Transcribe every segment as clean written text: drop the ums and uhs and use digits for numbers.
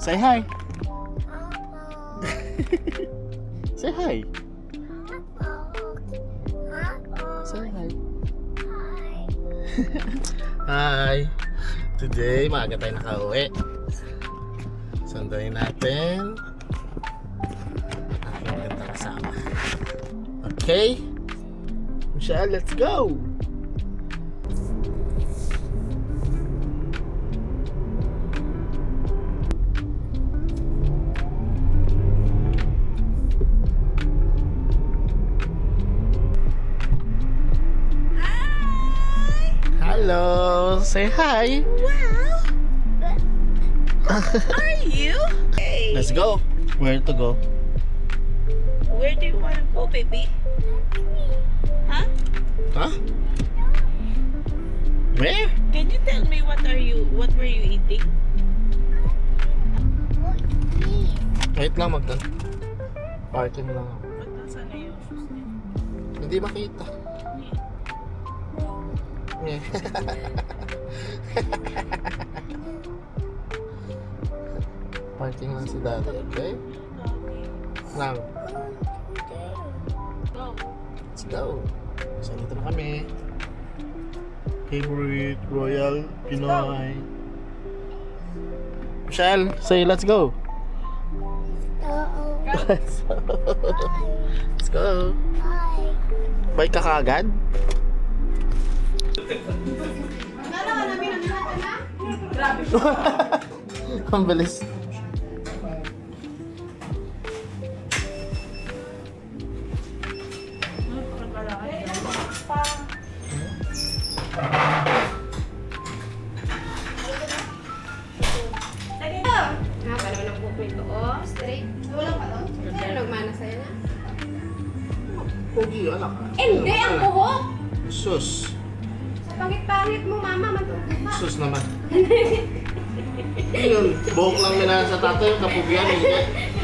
Say hi. Say hi. Say hi. Hi. Today, maaga tayo nakauwi. Sunduin natin aking magandang kasama. Okay? Michelle, let's go! Hello! Say hi! Wow! Are you? Hey. Let's go! Where to go? Where do you want to go, baby? Huh? Huh? Where? Can you tell me what were you eating? Wait lang, parking lang ako. Ba't nasa na yung shoes niya? Hindi makita. Yeah. Parking lang si daddy, okay? Lang. Go. Let's go. So, dito na kami. Favorite Royal Pinoy. Michelle, say let's go. Let's go. Let's go. Bike ka kaagad? Ang bilis. Paano na pupunto? Oh, straight. Wala pa doon? Ano nagmana sa'yo na? Pogi, anak. Hindi, ang buhok! Sus. Sa pangit-pangit mo, mama, matulog ka. Sus naman. Yun, buhok lang minana sa tatay, kapugyan, hindi.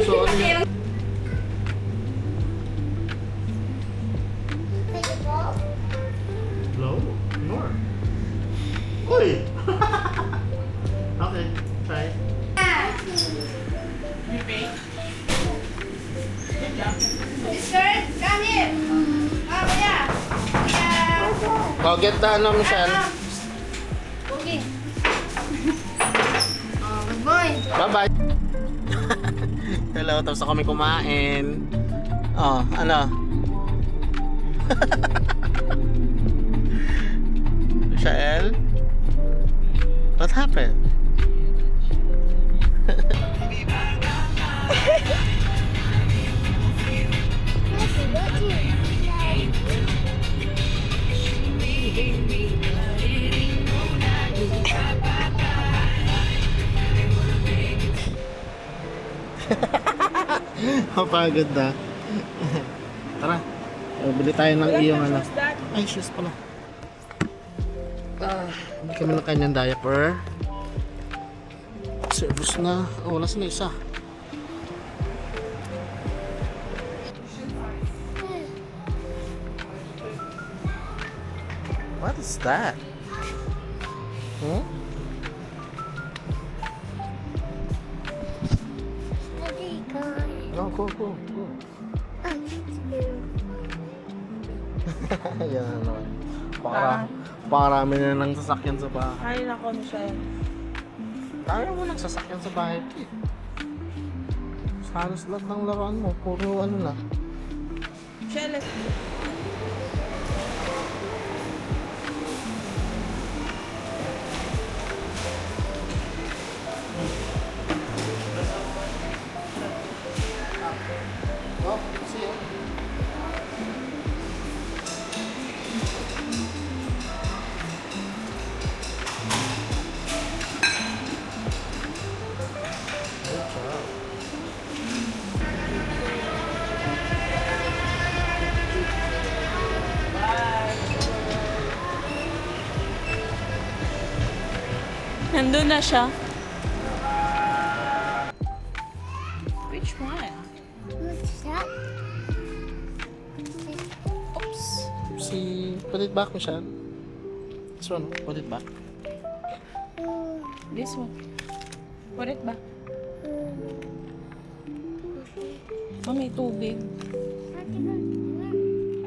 So, ano yun? Low? More. Uy! Okay, try. Sister, come here! Ah, kuya! Go get the ano, Michelle. Okay. Oh, good boy. Bye-bye. Hello, tapos na kami kumain. Oh, ano? Michelle? What happened? Mapagod na. Tara. Bili tayo ng iyong ano. Ay, shoes pala. Hindi kami ng kanyang diaper. Service na. Oh, wala na isa. What is that? Hmm? No, go. Yan ano. Pakarami na ng sasakyan sa bahay. Ay, nako, Michelle. Kaya mo nagsasakyan sa bahay. Halos lahat ng laruan mo, puro ano na. Michelle, Oh, see you. Good job. nandun na siya. Which one? What's that? Oops. Put it back, Michelle. This one, put it back. This one. Put it back. may tubig.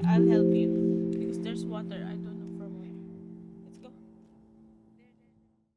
I'll help you. Because there's water.